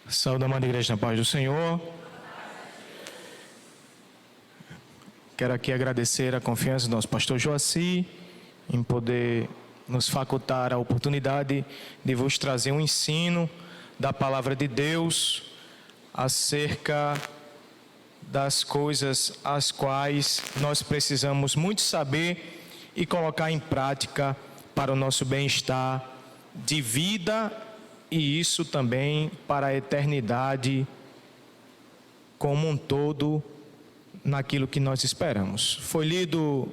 Saúde, amada igreja, na paz do Senhor. Quero aqui agradecer a confiança do nosso pastor Joaci em poder nos facultar a oportunidade de vos trazer um ensino da palavra de Deus acerca das coisas as quais nós precisamos muito saber e colocar em prática para o nosso bem-estar de vida e isso também para a eternidade como um todo naquilo que nós esperamos. Foi lido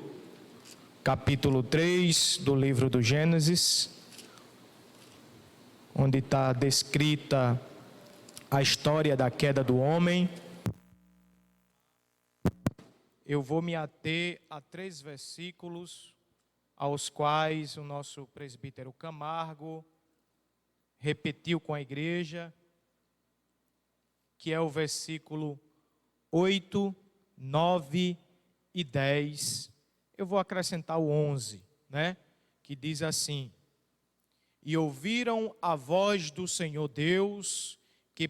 capítulo 3 do livro do Gênesis, onde está descrita a história da queda do homem. Eu vou me ater a 3 versículos aos quais o nosso presbítero Camargo repetiu com a igreja, que é o versículo 8, 9 e 10. Eu vou acrescentar o 11, que diz assim: E ouviram a voz do Senhor Deus, que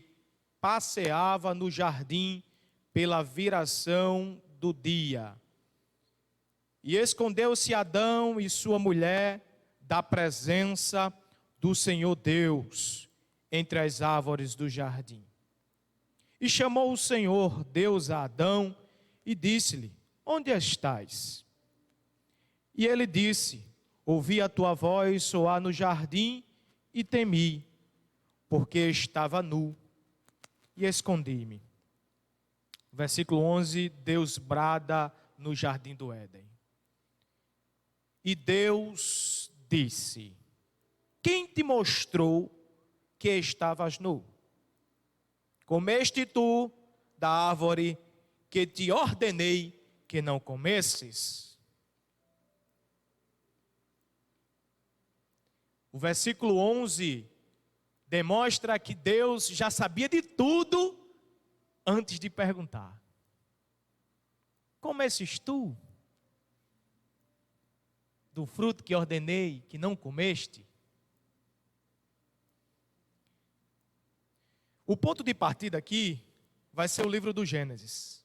passeava no jardim pela viração do dia. E escondeu-se Adão e sua mulher da presença do Senhor Deus entre as árvores do jardim. E chamou o Senhor Deus a Adão e disse-lhe: Onde estás? E ele disse: Ouvi a tua voz soar no jardim e temi, porque estava nu e escondi-me. Versículo 11, Deus brada no jardim do Éden. E Deus disse: Quem te mostrou que estavas nu? Comeste tu da árvore que te ordenei que não comesses? O versículo 11 demonstra que Deus já sabia de tudo antes de perguntar. Comestes tu do fruto que ordenei que não comeste? O ponto de partida aqui vai ser o livro do Gênesis.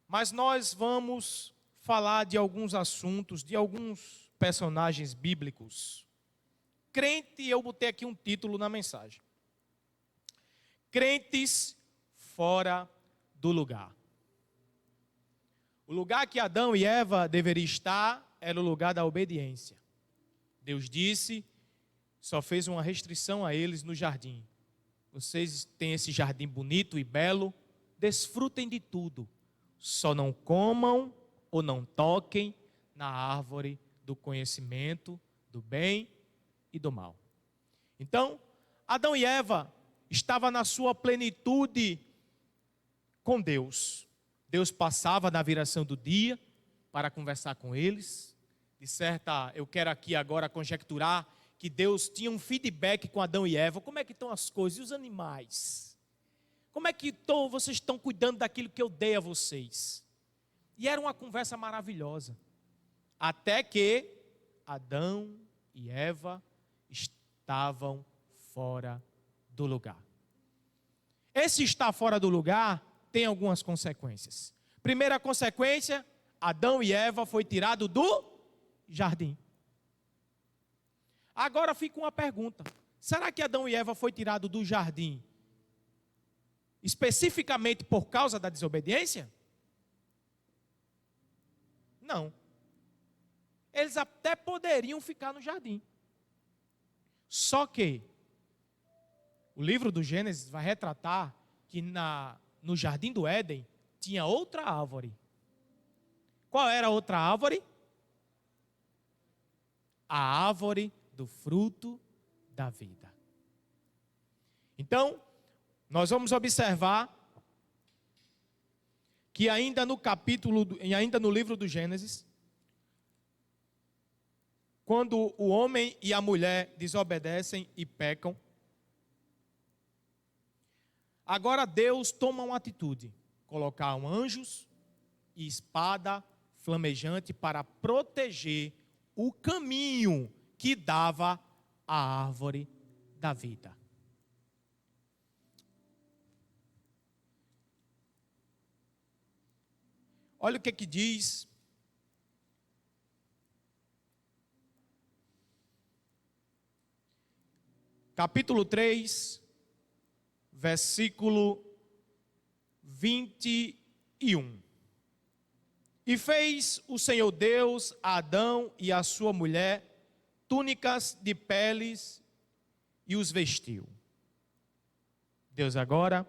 Mas nós vamos falar de alguns assuntos, de alguns personagens bíblicos. Crente, eu botei aqui um título na mensagem: Crentes fora do lugar. O lugar que Adão e Eva deveriam estar era o lugar da obediência. Deus disse, só fez uma restrição a eles no jardim: vocês têm esse jardim bonito e belo, desfrutem de tudo, só não comam ou não toquem na árvore do conhecimento do bem e do mal. Então, Adão e Eva estavam na sua plenitude com Deus. Deus passava na viração do dia para conversar com eles. De certa, eu quero aqui agora conjecturar que Deus tinha um feedback com Adão e Eva. Como é que estão as coisas? E os animais? Como é que vocês estão cuidando daquilo que eu dei a vocês? E era uma conversa maravilhosa. Até que Adão e Eva estavam fora do lugar. Esse estar fora do lugar tem algumas consequências. Primeira consequência, Adão e Eva foi tirado do jardim. Agora fica uma pergunta: será que Adão e Eva foi tirado do jardim especificamente por causa da desobediência? Não. Eles até poderiam ficar no jardim. Só que o livro do Gênesis vai retratar que no jardim do Éden tinha outra árvore. Qual era a outra árvore? A árvore do fruto da vida. Então, nós vamos observar que ainda no livro do Gênesis, quando o homem e a mulher desobedecem e pecam, agora Deus toma uma atitude: colocar anjos e espada flamejante para proteger o caminho que dava à árvore da vida. Olha o que diz capítulo 3, versículo 21. E fez o Senhor Deus a Adão e a sua mulher túnicas de peles e os vestiu. Deus agora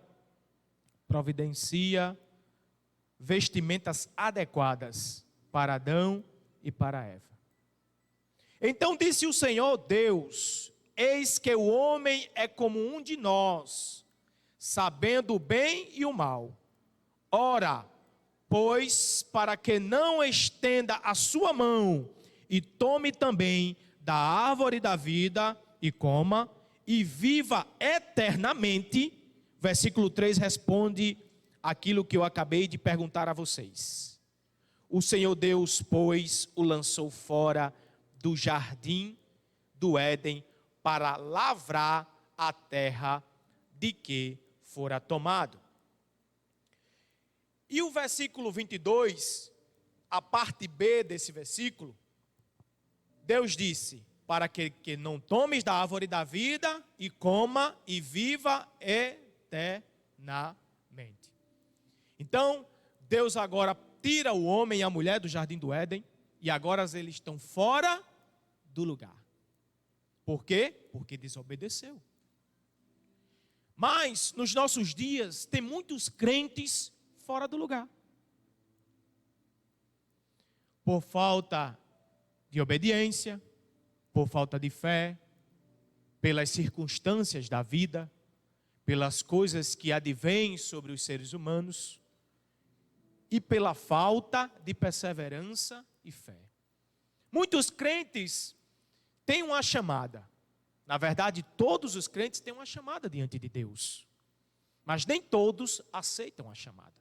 providencia vestimentas adequadas para Adão e para Eva. Então disse o Senhor Deus: eis que o homem é como um de nós, sabendo o bem e o mal. Ora, pois, para que não estenda a sua mão e tome também da árvore da vida e coma e viva eternamente. Versículo 3 responde aquilo que eu acabei de perguntar a vocês. O Senhor Deus, pois, o lançou fora do jardim do Éden para lavrar a terra de que fora tomado. E o versículo 22, a parte B desse versículo, Deus disse: para que não tomes da árvore da vida e coma e viva eternamente. Então, Deus agora tira o homem e a mulher do jardim do Éden e agora eles estão fora do lugar. Por quê? Porque desobedeceu. Mas, nos nossos dias, tem muitos crentes fora do lugar. Por falta de obediência, por falta de fé, pelas circunstâncias da vida, pelas coisas que advêm sobre os seres humanos e pela falta de perseverança e fé. Muitos crentes têm uma chamada. Na verdade, todos os crentes têm uma chamada diante de Deus. Mas nem todos aceitam a chamada.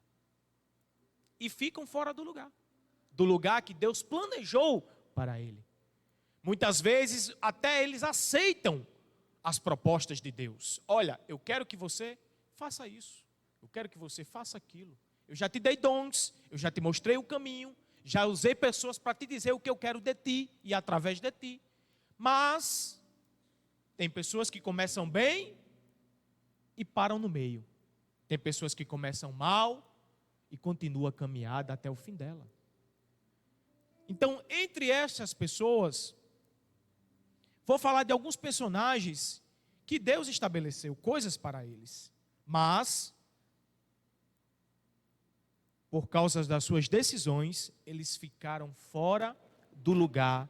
E ficam fora do lugar que Deus planejou para ele. Muitas vezes até eles aceitam as propostas de Deus. Olha, eu quero que você faça isso. Eu quero que você faça aquilo. Eu já te dei dons, eu já te mostrei o caminho, já usei pessoas para te dizer o que eu quero de ti e através de ti. Mas tem pessoas que começam bem e param no meio. Tem pessoas que começam mal e continuam a caminhada até o fim dela. Então, entre essas pessoas, vou falar de alguns personagens que Deus estabeleceu coisas para eles. Mas, por causa das suas decisões, eles ficaram fora do lugar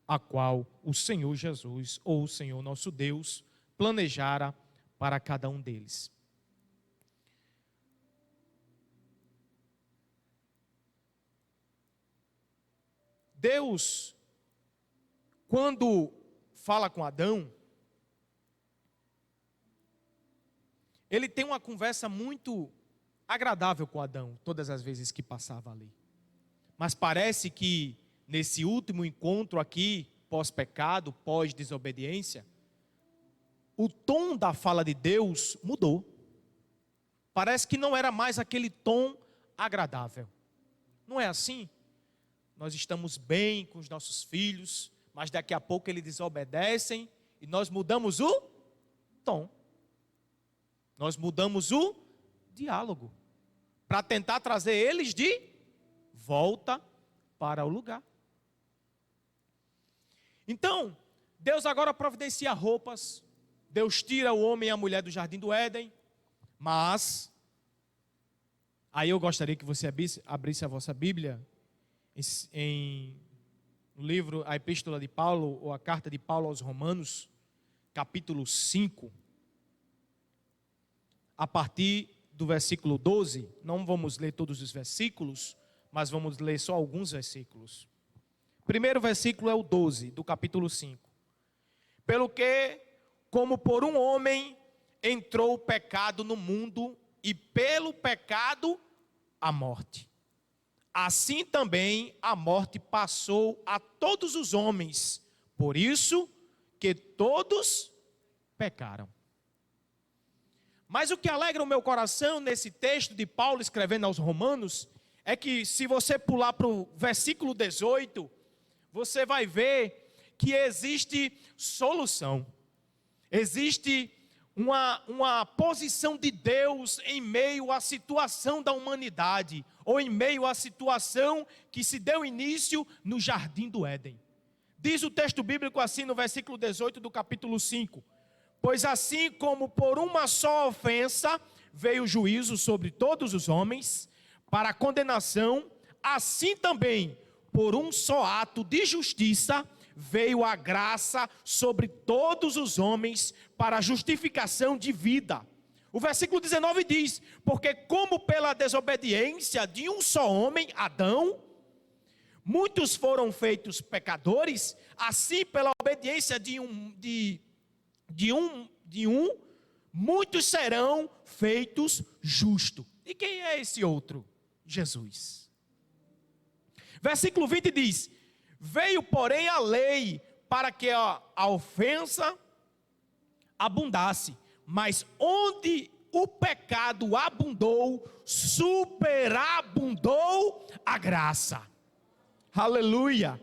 a qual o Senhor Jesus, ou o Senhor nosso Deus, planejara para cada um deles. Deus, quando fala com Adão, ele tem uma conversa muito agradável com Adão, todas as vezes que passava ali. Mas parece que nesse último encontro aqui, pós-pecado, pós-desobediência, o tom da fala de Deus mudou. Parece que não era mais aquele tom agradável. Não é assim? Nós estamos bem com os nossos filhos, mas daqui a pouco eles desobedecem e nós mudamos o tom. Nós mudamos o diálogo para tentar trazer eles de volta para o lugar. Então, Deus agora providencia roupas, Deus tira o homem e a mulher do jardim do Éden, mas aí eu gostaria que você abrisse a vossa Bíblia no livro, a Epístola de Paulo, ou a Carta de Paulo aos Romanos, capítulo 5, a partir do versículo 12. Não vamos ler todos os versículos, mas vamos ler só alguns versículos. O primeiro versículo é o 12, do capítulo 5. Pelo que, como por um homem entrou o pecado no mundo, e pelo pecado a morte. Assim também a morte passou a todos os homens, por isso que todos pecaram. Mas o que alegra o meu coração nesse texto de Paulo escrevendo aos Romanos, é que se você pular para o versículo 18, você vai ver que existe solução. Existe uma posição de Deus em meio à situação da humanidade, ou em meio à situação que se deu início no Jardim do Éden. Diz o texto bíblico assim no versículo 18 do capítulo 5: pois assim como por uma só ofensa veio o juízo sobre todos os homens, para a condenação, assim também, por um só ato de justiça, veio a graça sobre todos os homens para a justificação de vida. O versículo 19 diz: porque como pela desobediência de um só homem, Adão, muitos foram feitos pecadores, assim pela obediência de um, muitos serão feitos justos. E quem é esse outro? Jesus. Versículo 20 diz: veio, porém, a lei para que a ofensa abundasse, mas onde o pecado abundou, superabundou a graça. Aleluia!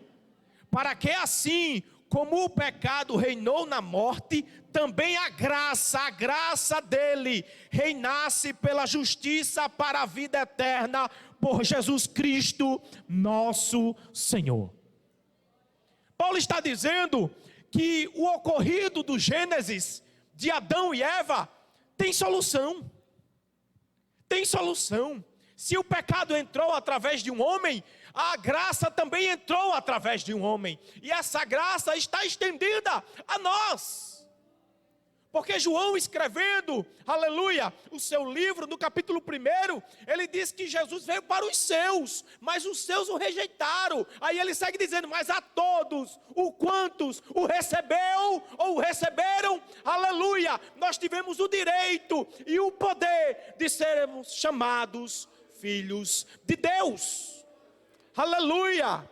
Para que assim, como o pecado reinou na morte, também a graça dele reinasse pela justiça para a vida eterna, por Jesus Cristo, nosso Senhor. Paulo está dizendo que o ocorrido do Gênesis, de Adão e Eva, tem solução. Tem solução. Se o pecado entrou através de um homem, a graça também entrou através de um homem. E essa graça está estendida a nós. Porque João, escrevendo, aleluia, o seu livro, no capítulo 1, ele diz que Jesus veio para os seus, mas os seus o rejeitaram. Aí ele segue dizendo: mas a todos, o quantos o recebeu, ou o receberam, aleluia, nós tivemos o direito e o poder de sermos chamados filhos de Deus. Aleluia.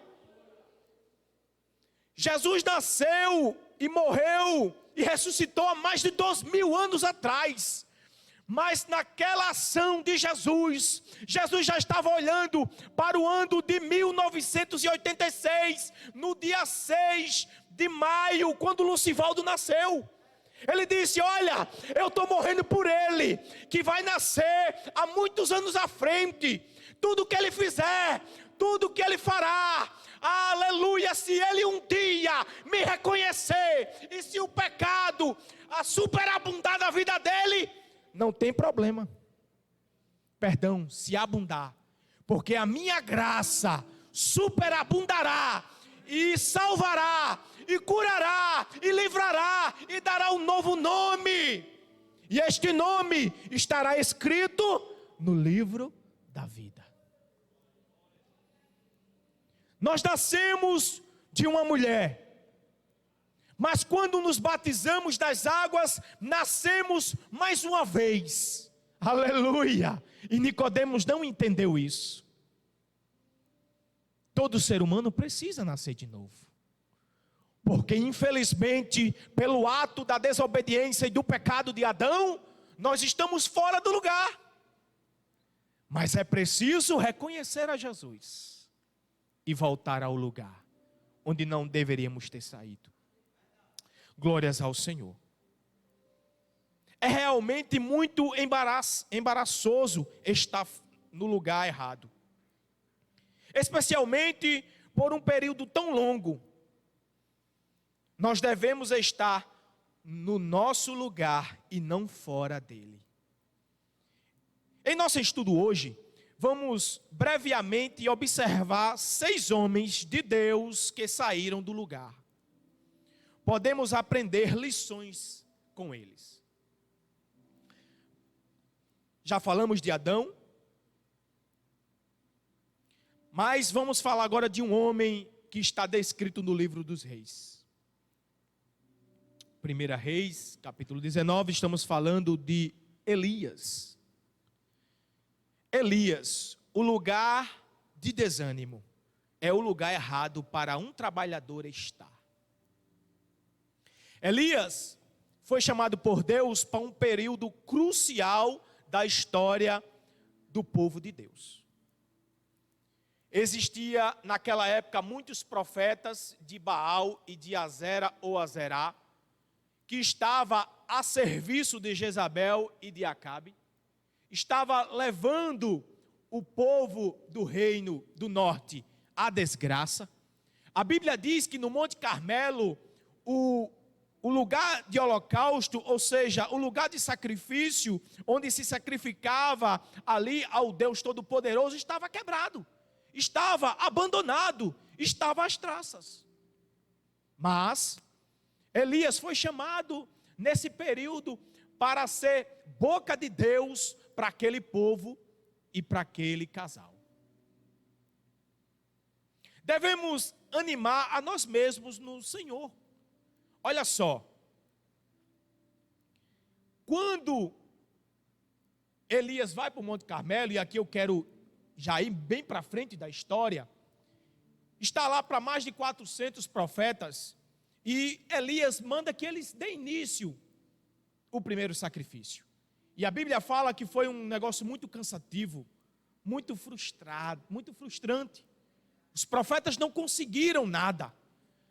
Jesus nasceu e morreu e ressuscitou há mais de 2000 anos atrás. Mas naquela ação de Jesus, Jesus já estava olhando para o ano de 1986, no dia 6 de maio, quando Lucivaldo nasceu. Ele disse: olha, eu estou morrendo por ele, que vai nascer há muitos anos à frente. Tudo que ele fizer, tudo que ele fará, aleluia, se ele um dia me reconhecer, e se o pecado superabundar na vida dele, não tem problema. Perdão, se abundar, porque a minha graça superabundará, e salvará, e curará, e livrará, e dará um novo nome, e este nome estará escrito no livro da vida. Nós nascemos de uma mulher, mas quando nos batizamos das águas, nascemos mais uma vez. Aleluia! E Nicodemos não entendeu isso. Todo ser humano precisa nascer de novo, porque infelizmente, pelo ato da desobediência e do pecado de Adão, nós estamos fora do lugar. Mas é preciso reconhecer a Jesus e voltar ao lugar onde não deveríamos ter saído. Glórias ao Senhor. É realmente muito embaraçoso estar no lugar errado, especialmente por um período tão longo. Nós devemos estar no nosso lugar e não fora dele. Em nosso estudo hoje, vamos brevemente observar 6 homens de Deus que saíram do lugar. Podemos aprender lições com eles. Já falamos de Adão, mas vamos falar agora de um homem que está descrito no livro dos Reis. 1 Reis, capítulo 19, estamos falando de Elias. Elias, o lugar de desânimo, é o lugar errado para um trabalhador estar. Elias foi chamado por Deus para um período crucial da história do povo de Deus. Existia naquela época muitos profetas de Baal e de Azera ou Azerá, que estava a serviço de Jezabel e de Acabe, estava levando o povo do reino do norte à desgraça. A Bíblia diz que no Monte Carmelo, o lugar de holocausto, ou seja, o lugar de sacrifício, onde se sacrificava ali ao Deus Todo-Poderoso, estava quebrado, estava abandonado, estava às traças. Mas Elias foi chamado nesse período para ser boca de Deus para aquele povo e para aquele casal. Devemos animar a nós mesmos no Senhor. Olha só, quando Elias vai para o Monte Carmelo, e aqui eu quero já ir bem para frente da história, está lá para mais de 400 profetas, e Elias manda que eles deem início o primeiro sacrifício. E a Bíblia fala que foi um negócio muito cansativo, muito frustrante. Os profetas não conseguiram nada,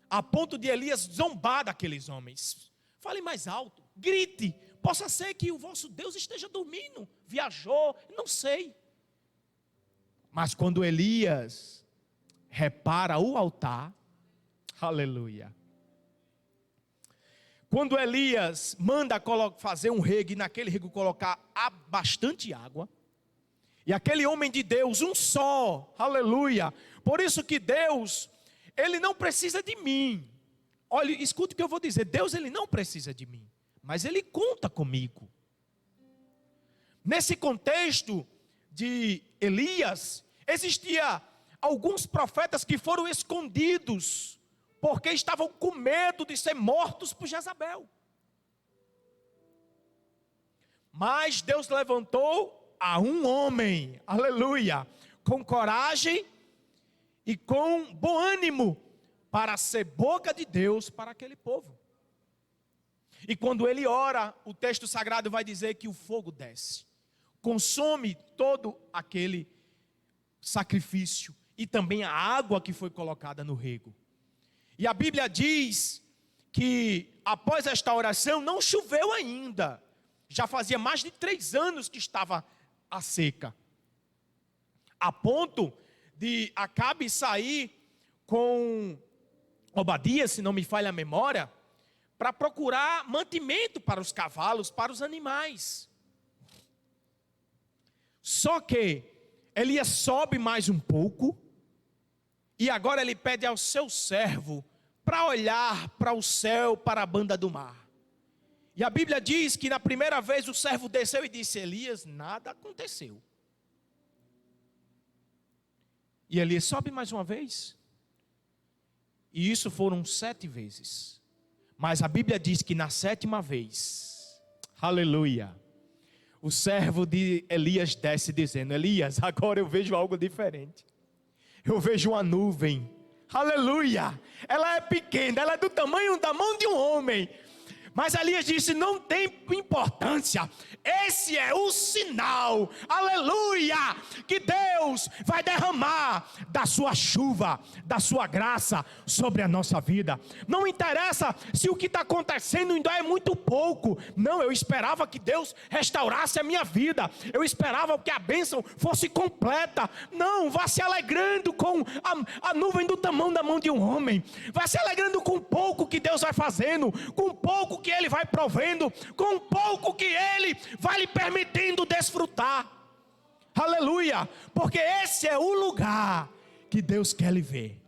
a ponto de Elias zombar daqueles homens. Fale mais alto, grite, possa ser que o vosso Deus esteja dormindo, viajou, não sei. Mas quando Elias repara o altar, aleluia. Quando Elias manda fazer um rego e naquele rego colocar bastante água, e aquele homem de Deus, um só, aleluia. Por isso que Deus, Ele não precisa de mim. Olha, escute o que eu vou dizer. Deus, Ele não precisa de mim, mas Ele conta comigo. Nesse contexto de Elias, existia alguns profetas que foram escondidos, porque estavam com medo de ser mortos por Jezabel. Mas Deus levantou a um homem, aleluia, com coragem e com bom ânimo, para ser boca de Deus para aquele povo. E quando ele ora, o texto sagrado vai dizer que o fogo desce, consome todo aquele sacrifício e também a água que foi colocada no rego. E a Bíblia diz que após esta oração não choveu ainda. Já fazia mais de 3 anos que estava a seca, a ponto de Acabe sair com Obadias, se não me falha a memória, para procurar mantimento para os cavalos, para os animais. Só que Elias sobe mais um pouco, e agora ele pede ao seu servo para olhar para o céu, para a banda do mar. E a Bíblia diz que na primeira vez o servo desceu e disse: Elias, nada aconteceu. E Elias sobe mais uma vez. E isso foram 7 vezes. Mas a Bíblia diz que na 7ª vez, aleluia, o servo de Elias desce dizendo: Elias, agora eu vejo algo diferente. Eu vejo uma nuvem, aleluia. Ela é pequena, ela é do tamanho da mão de um homem. Mas Elias disse: não tem importância, esse é o sinal, aleluia, que Deus vai derramar da sua chuva, da sua graça sobre a nossa vida. Não interessa se o que está acontecendo ainda é muito pouco. Não, eu esperava que Deus restaurasse a minha vida, eu esperava que a bênção fosse completa. Não, vá se alegrando com a nuvem do tamanho da mão de um homem, vá se alegrando com pouco que Deus vai fazendo, com pouco que Ele vai provendo, com pouco que Ele vai lhe permitindo desfrutar, aleluia, porque esse é o lugar que Deus quer lhe ver.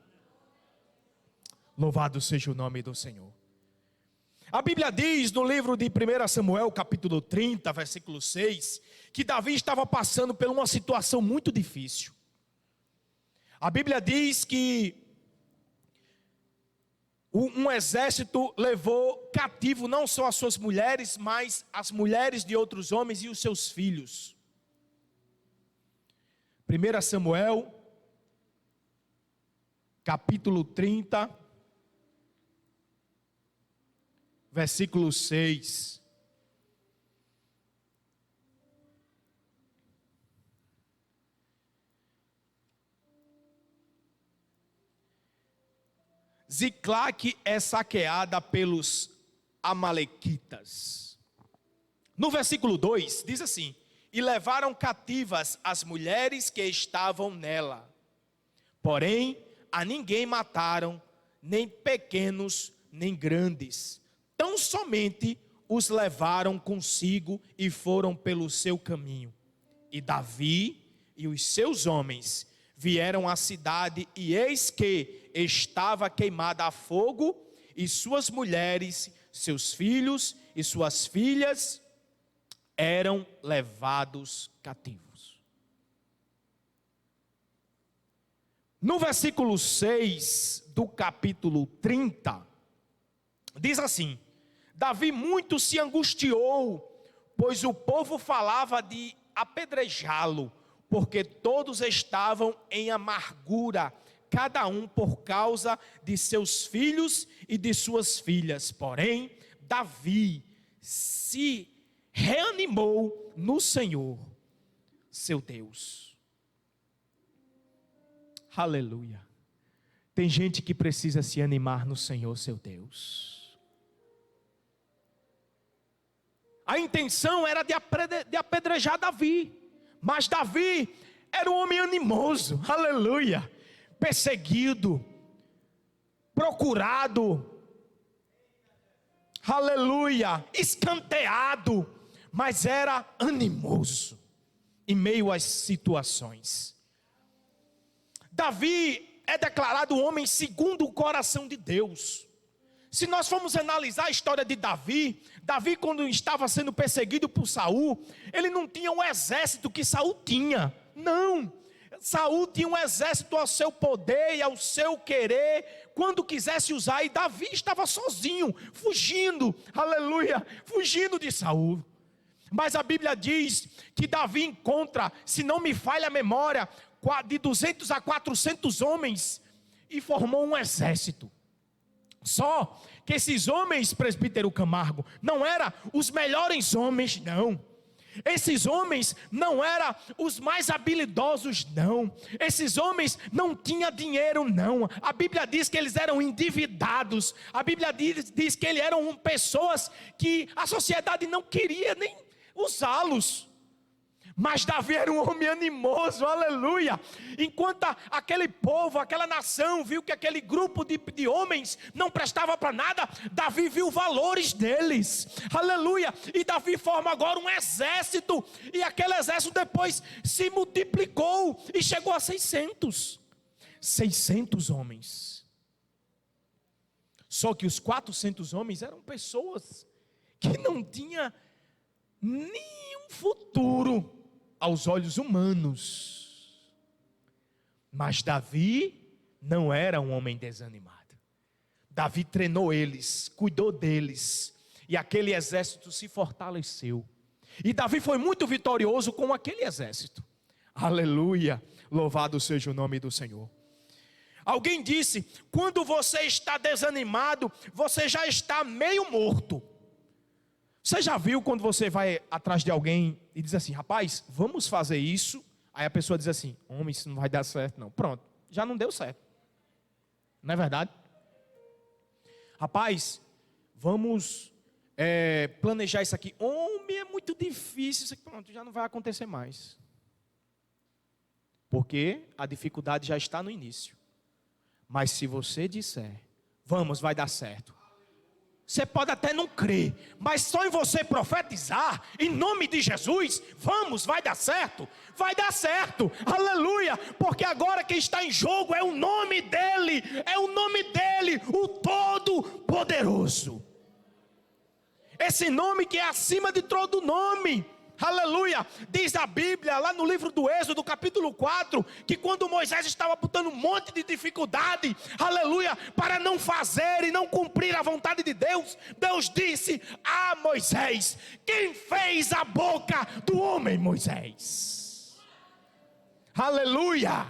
Louvado seja o nome do Senhor. A Bíblia diz no livro de 1 Samuel, capítulo 30, versículo 6, que Davi estava passando por uma situação muito difícil. A Bíblia diz que um exército levou cativo não só as suas mulheres, mas as mulheres de outros homens e os seus filhos. 1 Samuel, capítulo 30, versículo 6. Ziclague é saqueada pelos amalequitas. No versículo 2 diz assim: e levaram cativas as mulheres que estavam nela, porém a ninguém mataram, nem pequenos nem grandes, tão somente os levaram consigo e foram pelo seu caminho. E Davi e os seus homens vieram à cidade, e eis que estava queimada a fogo, e suas mulheres, seus filhos e suas filhas eram levados cativos. No versículo 6 do capítulo 30, diz assim: Davi muito se angustiou, pois o povo falava de apedrejá-lo, porque todos estavam em amargura, cada um por causa de seus filhos e de suas filhas. Porém, Davi se reanimou no Senhor, seu Deus. Aleluia. Tem gente que precisa se animar no Senhor, seu Deus. A intenção era de apedrejar Davi, mas Davi era um homem animoso, aleluia, perseguido, procurado, aleluia, escanteado, mas era animoso em meio às situações. Davi é declarado um homem segundo o coração de Deus. Se nós formos analisar a história de Davi, quando estava sendo perseguido por Saul, ele não tinha um exército que Saul tinha, não. Saul tinha um exército ao seu poder e ao seu querer, quando quisesse usar, e Davi estava sozinho, fugindo, aleluia, fugindo de Saul. Mas a Bíblia diz que Davi encontra, se não me falha a memória, de 200 a 400 homens, e formou um exército. Só que esses homens, presbítero Camargo, não eram os melhores homens, não. Esses homens não eram os mais habilidosos, não. Esses homens não tinham dinheiro, não. A Bíblia diz que eles eram endividados. A Bíblia diz que eles eram pessoas que a sociedade não queria nem usá-los. Mas Davi era um homem animoso, aleluia. Enquanto aquele povo, aquela nação viu que aquele grupo de homens não prestava para nada, Davi viu valores deles, aleluia. E Davi forma agora um exército, e aquele exército depois se multiplicou e chegou a 600 homens. Só que os 400 homens eram pessoas que não tinham nenhum futuro aos olhos humanos. Mas Davi não era um homem desanimado. Davi treinou eles, cuidou deles, e aquele exército se fortaleceu. E Davi foi muito vitorioso com aquele exército. Aleluia, louvado seja o nome do Senhor. Alguém disse: quando você está desanimado, você já está meio morto. Você já viu quando você vai atrás de alguém e diz assim: rapaz, vamos fazer isso? Aí a pessoa diz assim: homem, isso não vai dar certo não. Pronto, já não deu certo. Não é verdade? Rapaz, vamos planejar isso aqui. Homem, é muito difícil isso aqui. Pronto, já não vai acontecer mais. Porque a dificuldade já está no início. Mas se você disser: vamos, vai dar certo. Você pode até não crer, mas só em você profetizar, em nome de Jesus, vamos, vai dar certo, aleluia, porque agora quem está em jogo é o nome dEle, o Todo-Poderoso, esse nome que é acima de todo nome. Aleluia, diz a Bíblia lá no livro do Êxodo, capítulo 4, que quando Moisés estava botando um monte de dificuldade, aleluia, para não fazer e não cumprir a vontade de Deus, Deus disse a Moisés: quem fez a boca do homem? Moisés. Aleluia.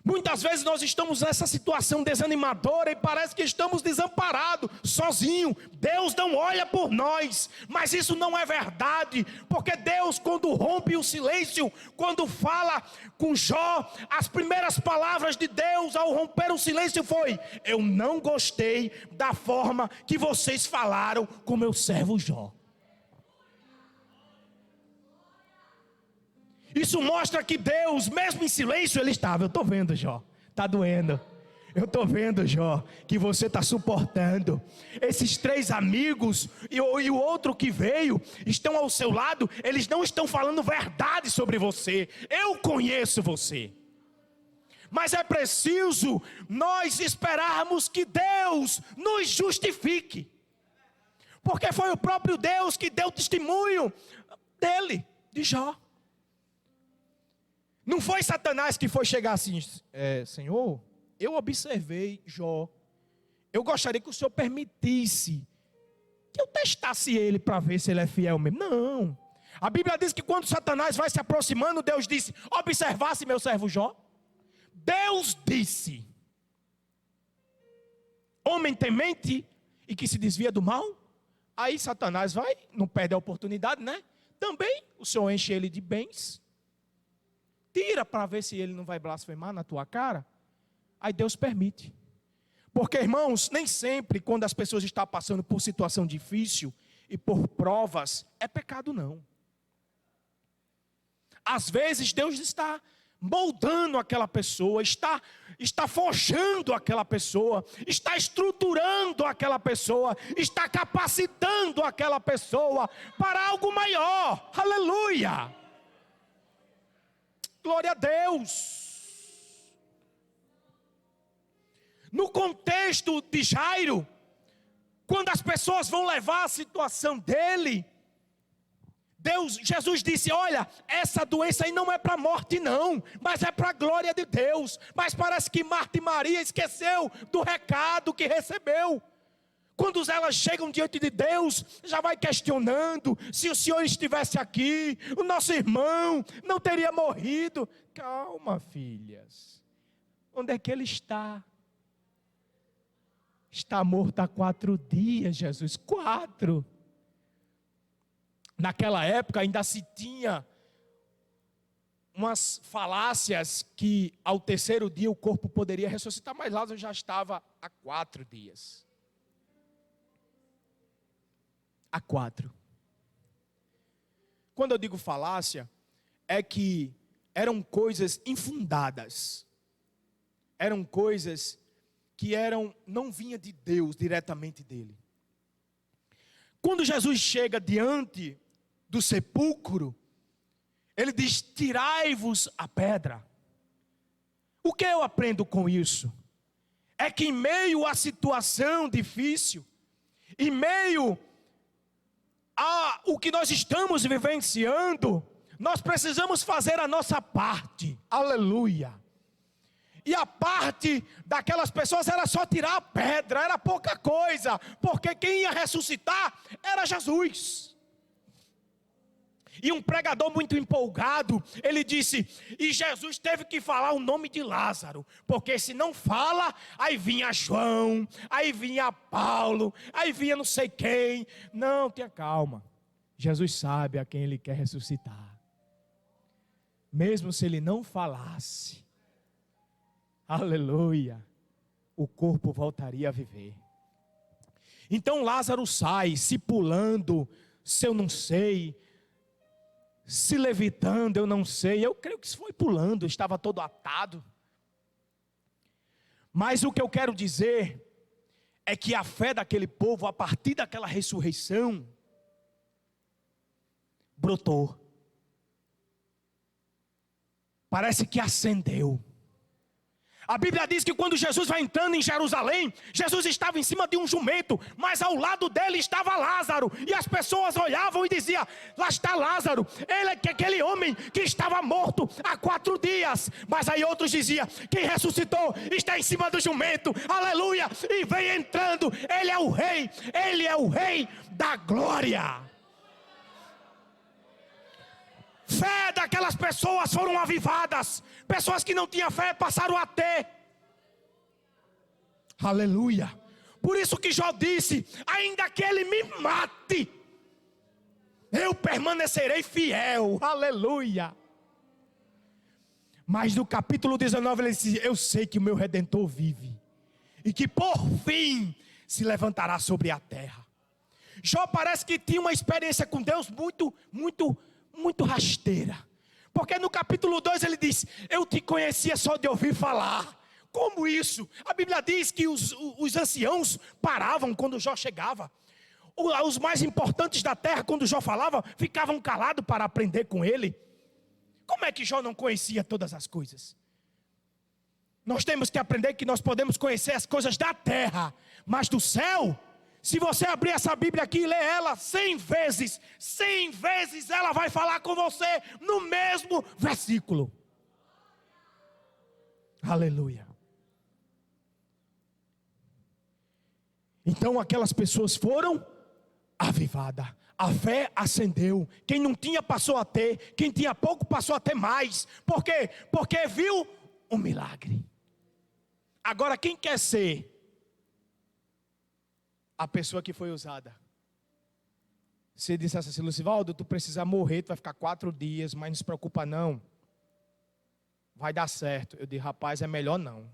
Muitas vezes nós estamos nessa situação desanimadora e parece que estamos desamparados, sozinhos. Deus não olha por nós, mas isso não é verdade, porque Deus, quando rompe o silêncio, quando fala com Jó, as primeiras palavras de Deus ao romper o silêncio foi: eu não gostei da forma que vocês falaram com meu servo Jó. Isso mostra que Deus, mesmo em silêncio, Ele estava. Eu estou vendo, Jó, está doendo. Eu estou vendo, Jó, que você está suportando. Esses 3 amigos e o outro que veio, estão ao seu lado. Eles não estão falando verdade sobre você. Eu conheço você. Mas é preciso nós esperarmos que Deus nos justifique. Porque foi o próprio Deus que deu testemunho dele, de Jó. Não foi Satanás que foi chegar assim: Senhor, eu observei Jó. Eu gostaria que o Senhor permitisse que eu testasse ele para ver se ele é fiel mesmo. Não. A Bíblia diz que quando Satanás vai se aproximando, Deus disse: observasse meu servo Jó. Deus disse: homem temente e que se desvia do mal. Aí Satanás vai, não perde a oportunidade, né? Também o Senhor enche ele de bens. Tira para ver se ele não vai blasfemar na tua cara. Aí Deus permite. Porque, irmãos, nem sempre quando as pessoas estão passando por situação difícil e por provas, é pecado não. Às vezes Deus está moldando aquela pessoa, está forjando aquela pessoa, está estruturando aquela pessoa, está capacitando aquela pessoa para algo maior. Aleluia! Glória a Deus. No contexto de Jairo, quando as pessoas vão levar a situação dele, Jesus disse: olha, essa doença aí não é para a morte não, mas é para a glória de Deus. Mas parece que Marta e Maria esqueceu do recado que recebeu. Quando elas chegam diante de Deus, já vai questionando: se o Senhor estivesse aqui, o nosso irmão não teria morrido. Calma, filhas. Onde é que ele está? Está morto há 4 dias, Jesus. 4. Naquela época ainda se tinha umas falácias que ao 3º dia o corpo poderia ressuscitar, mas Lázaro já estava há 4 dias. Há 4. Quando eu digo falácia, é que eram coisas infundadas. Eram coisas que não vinha de Deus, diretamente dele. Quando Jesus chega diante do sepulcro, ele diz: tirai-vos a pedra. O que eu aprendo com isso? É que em meio à situação difícil, em meio o que nós estamos vivenciando, nós precisamos fazer a nossa parte. Aleluia. E a parte daquelas pessoas era só tirar a pedra, era pouca coisa, porque quem ia ressuscitar era Jesus. E um pregador muito empolgado, ele disse: e Jesus teve que falar o nome de Lázaro, porque se não fala, aí vinha João, aí vinha Paulo, aí vinha não sei quem. Não, tenha calma. Jesus sabe a quem ele quer ressuscitar. Mesmo se ele não falasse, aleluia, o corpo voltaria a viver. Então Lázaro sai, se pulando, se eu não sei, se levitando, eu não sei. Eu creio que se foi pulando, estava todo atado. Mas o que eu quero dizer é que a fé daquele povo, a partir daquela ressurreição, brotou. Parece que acendeu. A Bíblia diz que quando Jesus vai entrando em Jerusalém, Jesus estava em cima de um jumento, mas ao lado dele estava Lázaro, e as pessoas olhavam e diziam: lá está Lázaro, ele é aquele homem que estava morto há 4 dias. Mas aí outros diziam: quem ressuscitou está em cima do jumento, aleluia, e vem entrando, ele é o rei da glória. Fé daquela Aquelas pessoas foram avivadas. Pessoas que não tinham fé passaram a ter. Aleluia. Por isso que Jó disse: ainda que ele me mate, eu permanecerei fiel. Aleluia. Mas no capítulo 19 ele disse: eu sei que o meu Redentor vive, e que por fim se levantará sobre a terra. Jó parece que tinha uma experiência com Deus muito rasteira. Porque no capítulo 2 ele diz: eu te conhecia só de ouvir falar. Como isso? A Bíblia diz que os anciãos paravam quando Jó chegava. Os mais importantes da terra, quando Jó falava, ficavam calados para aprender com ele. Como é que Jó não conhecia todas as coisas? Nós temos que aprender que nós podemos conhecer as coisas da terra, mas do céu, se você abrir essa Bíblia aqui e ler ela 100 vezes ela vai falar com você no mesmo versículo. Aleluia. Então aquelas pessoas foram avivadas. A fé acendeu. Quem não tinha passou a ter. Quem tinha pouco passou a ter mais. Por quê? Porque viu um milagre. Agora quem quer ser a pessoa que foi usada? Se dissesse assim: Lucivaldo, tu precisa morrer, tu vai ficar 4 dias, mas não se preocupa não, vai dar certo. Eu digo: rapaz, é melhor não.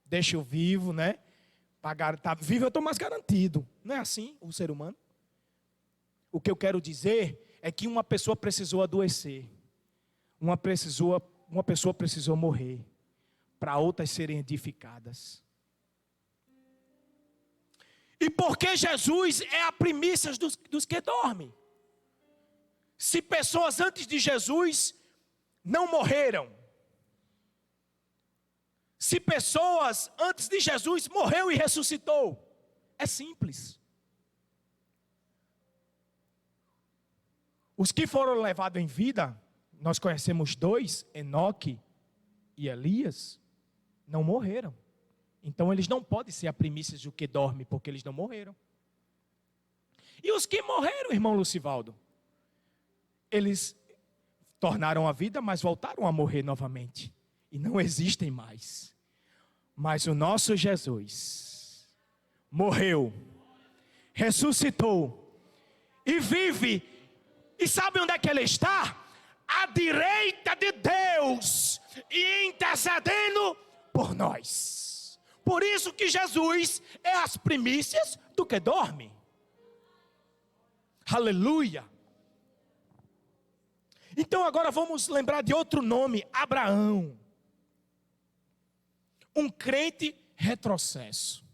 Deixa eu vivo, né? Tá vivo eu estou mais garantido. Não é assim o ser humano? O que eu quero dizer é que uma pessoa precisou adoecer. Uma pessoa precisou morrer para outras serem edificadas. E porque Jesus é a primícia dos que dormem. Se pessoas antes de Jesus não morreram, se pessoas antes de Jesus morreu e ressuscitou, é simples. Os que foram levados em vida, nós conhecemos 2, Enoque e Elias, não morreram. Então eles não podem ser a primícia do que dorme, porque eles não morreram. E os que morreram, irmão Lucivaldo, eles tornaram a vida, mas voltaram a morrer novamente. E não existem mais. Mas o nosso Jesus morreu, ressuscitou e vive. E sabe onde é que ele está? À direita de Deus e intercedendo por nós. Por isso que Jesus é as primícias do que dorme. Aleluia. Então agora vamos lembrar de outro nome: Abraão. Um crente retrocesso.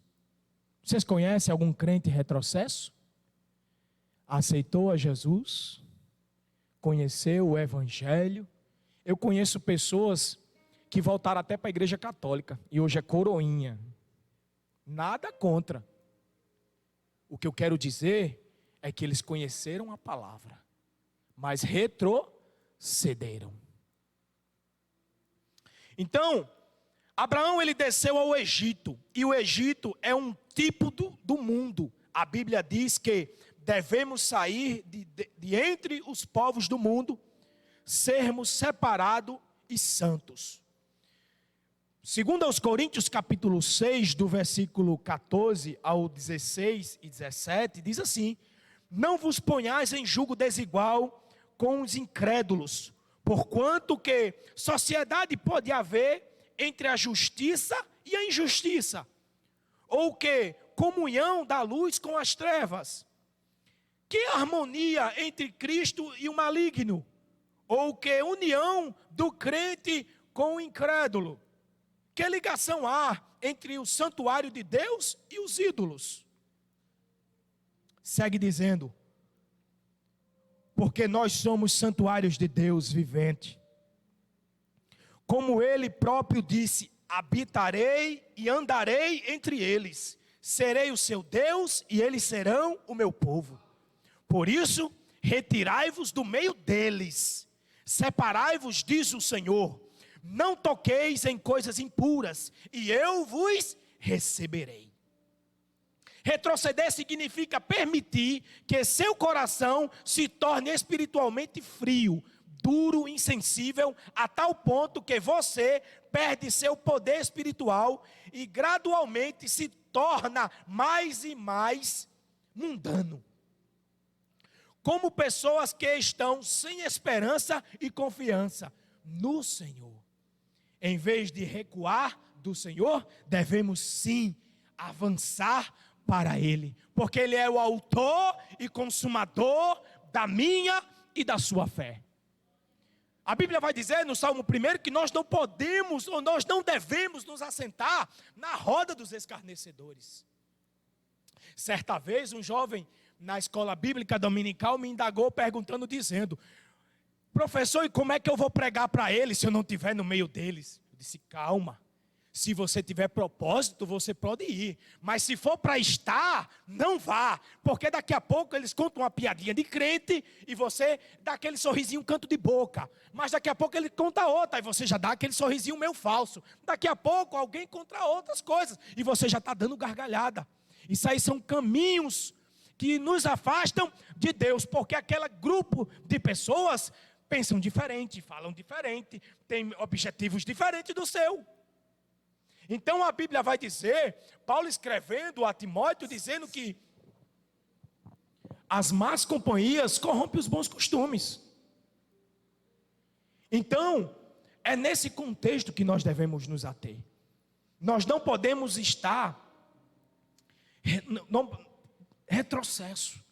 Vocês conhecem algum crente retrocesso? Aceitou a Jesus, conheceu o Evangelho. Eu conheço pessoas que voltaram até para a igreja católica e hoje é coroinha. Nada contra. O que eu quero dizer é que eles conheceram a palavra, mas retrocederam. Então, Abraão ele desceu ao Egito, e o Egito é um tipo do mundo. A Bíblia diz que devemos sair de entre os povos do mundo, sermos separados e santos. Segundo aos Coríntios capítulo 6, do versículo 14 ao 16 e 17, diz assim: não vos ponhais em julgo desigual com os incrédulos, porquanto que sociedade pode haver entre a justiça e a injustiça, ou que comunhão da luz com as trevas, que harmonia entre Cristo e o maligno, ou que união do crente com o incrédulo, que ligação há entre o santuário de Deus e os ídolos? Segue dizendo: porque nós somos santuários de Deus vivente. Como ele próprio disse: habitarei e andarei entre eles, serei o seu Deus e eles serão o meu povo. Por isso, retirai-vos do meio deles, separai-vos, diz o Senhor, não toqueis em coisas impuras, e eu vos receberei. Retroceder significa permitir que seu coração se torne espiritualmente frio, duro, insensível, a tal ponto que você perde seu poder espiritual e gradualmente se torna mais e mais mundano. Como pessoas que estão sem esperança e confiança no Senhor. Em vez de recuar do Senhor, devemos sim avançar para Ele, porque Ele é o autor e consumador da minha e da sua fé. A Bíblia vai dizer no Salmo 1 que nós não podemos ou nós não devemos nos assentar na roda dos escarnecedores. Certa vez um jovem na escola bíblica dominical me indagou perguntando, dizendo: professor, e como é que eu vou pregar para eles se eu não estiver no meio deles? Eu disse: calma, se você tiver propósito você pode ir, mas se for para estar, não vá, porque daqui a pouco eles contam uma piadinha de crente e você dá aquele sorrisinho canto de boca, mas daqui a pouco ele conta outra e você já dá aquele sorrisinho meio falso, daqui a pouco alguém conta outras coisas e você já está dando gargalhada. Isso aí são caminhos que nos afastam de Deus, porque aquele grupo de pessoas pensam diferente, falam diferente, têm objetivos diferentes do seu. Então a Bíblia vai dizer, Paulo escrevendo a Timóteo, dizendo que as más companhias corrompem os bons costumes. Então, é nesse contexto que nós devemos nos ater. Nós não podemos estar retrocesso.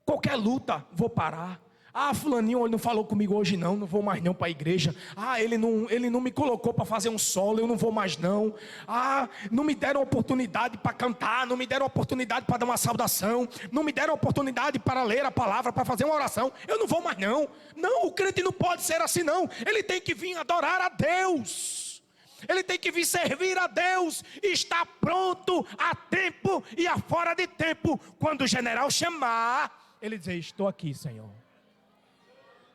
Qualquer luta, vou parar. Ah, fulaninho não falou comigo hoje não vou mais não para a igreja. Ah, ele não me colocou para fazer um solo, eu não vou mais não. Ah, não me deram oportunidade para cantar, não me deram oportunidade para dar uma saudação, não me deram oportunidade para ler a palavra, para fazer uma oração, eu não vou mais não. Não, o crente não pode ser assim não, ele tem que vir adorar a Deus. Ele tem que vir servir a Deus e estar pronto a tempo e a fora de tempo. Quando o general chamar, ele dizer: estou aqui, Senhor.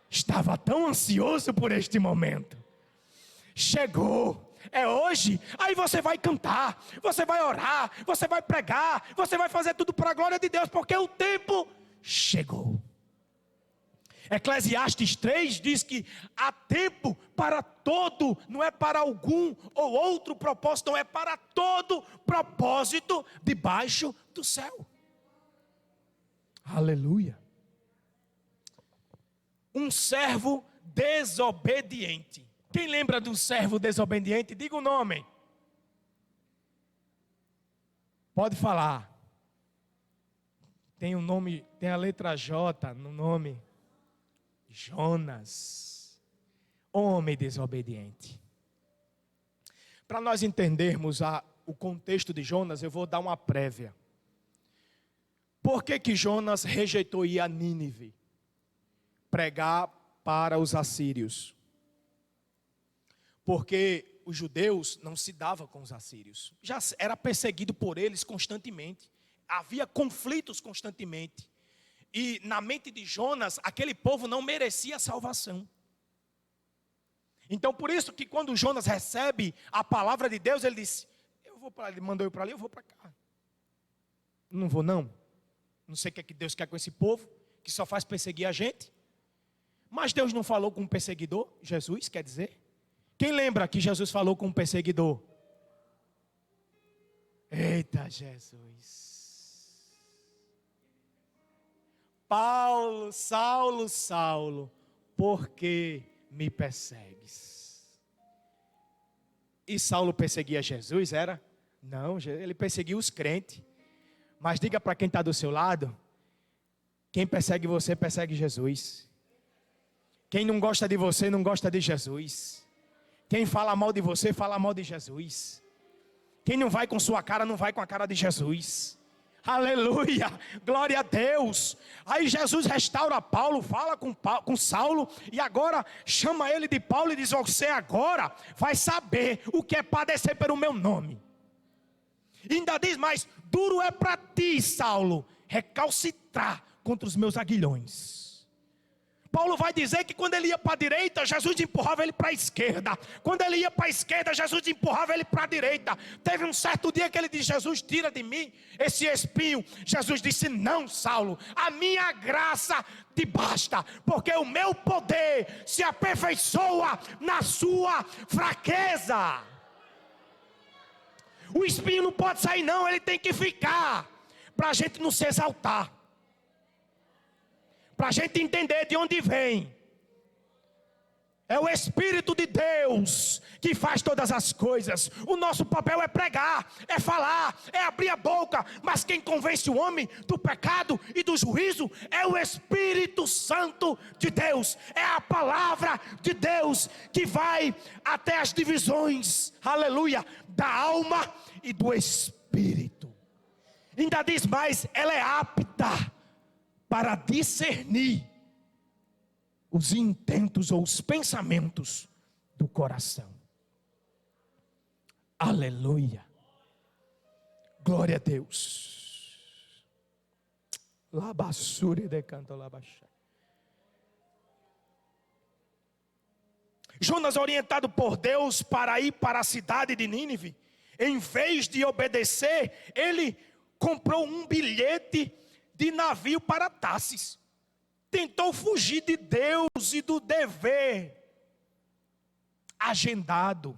Estava tão ansioso por este momento. Chegou, é hoje. Aí você vai cantar, você vai orar, você vai pregar, você vai fazer tudo para a glória de Deus, porque o tempo chegou. Eclesiastes 3 diz que há tempo para todo, não é para algum ou outro propósito, não é para todo propósito debaixo do céu. Aleluia. Um servo desobediente. Quem lembra do servo desobediente? Diga o nome. Pode falar. Tem um nome, tem a letra J no nome. Jonas, homem desobediente. Para nós entendermos o contexto de Jonas, eu vou dar uma prévia. Por que Jonas rejeitou ir a Nínive pregar para os assírios? Porque os judeus não se davam com os assírios, já era perseguido por eles constantemente, havia conflitos constantemente. E na mente de Jonas, aquele povo não merecia salvação. Então por isso que quando Jonas recebe a palavra de Deus, ele disse: eu vou para ali, mandou eu para ali, eu vou para cá. Não vou não. Não sei o que é que Deus quer com esse povo, que só faz perseguir a gente. Mas Deus não falou com um perseguidor, Jesus quer dizer. Quem lembra que Jesus falou com um perseguidor? Eita Jesus. Paulo, Saulo, Saulo, por que me persegues? E Saulo perseguia Jesus, era? Não, ele perseguia os crentes. Mas diga para quem está do seu lado: quem persegue você, persegue Jesus. Quem não gosta de você, não gosta de Jesus. Quem fala mal de você, fala mal de Jesus. Quem não vai com sua cara, não vai com a cara de Jesus. Aleluia, glória a Deus. Aí Jesus restaura Paulo, fala com Saulo, e agora chama ele de Paulo e diz: você agora vai saber o que é padecer pelo meu nome. E ainda diz mais: duro é para ti, Saulo, recalcitrar contra os meus aguilhões. Paulo vai dizer que quando ele ia para a direita, Jesus empurrava ele para a esquerda. Quando ele ia para a esquerda, Jesus empurrava ele para a direita. Teve um certo dia que ele disse: Jesus, tira de mim esse espinho. Jesus disse: não, Saulo, a minha graça te basta, porque o meu poder se aperfeiçoa na sua fraqueza. O espinho não pode sair não, ele tem que ficar, para a gente não se exaltar, para a gente entender de onde vem. É o Espírito de Deus que faz todas as coisas. O nosso papel é pregar, é falar, é abrir a boca. Mas quem convence o homem do pecado e do juízo é o Espírito Santo de Deus. É a palavra de Deus que vai até as divisões, aleluia, da alma e do Espírito. Ainda diz mais, ela é apta para discernir os intentos ou os pensamentos do coração. Aleluia. Glória a Deus. Labassure de canto labaxá. Jonas, orientado por Deus para ir para a cidade de Nínive, em vez de obedecer, ele comprou um bilhete de navio para Tarsis. Tentou fugir de Deus e do dever agendado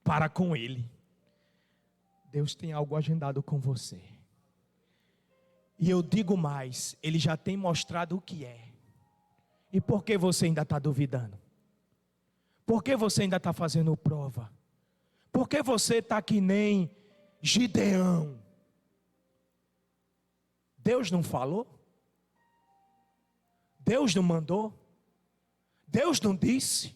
para com ele. Deus tem algo agendado com você. E eu digo mais, ele já tem mostrado o que é. E por que você ainda está duvidando? Por que você ainda está fazendo prova? Por que você está que nem Gideão? Deus não falou? Deus não mandou? Deus não disse?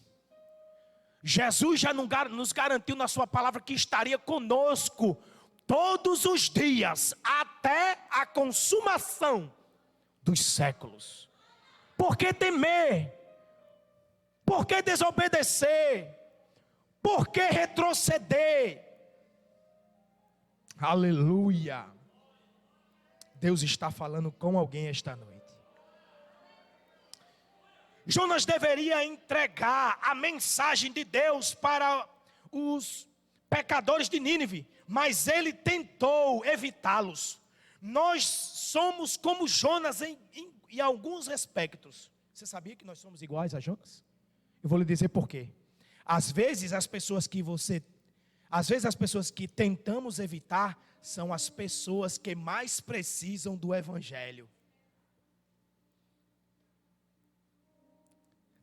Jesus já nos garantiu na sua palavra que estaria conosco todos os dias, até a consumação dos séculos. Por que temer? Por que desobedecer? Por que retroceder? Aleluia. Deus está falando com alguém esta noite. Jonas deveria entregar a mensagem de Deus para os pecadores de Nínive, mas ele tentou evitá-los. Nós somos como Jonas em alguns aspectos. Você sabia que nós somos iguais a Jonas? Eu vou lhe dizer por quê. Às vezes as pessoas que tentamos evitar são as pessoas que mais precisam do evangelho.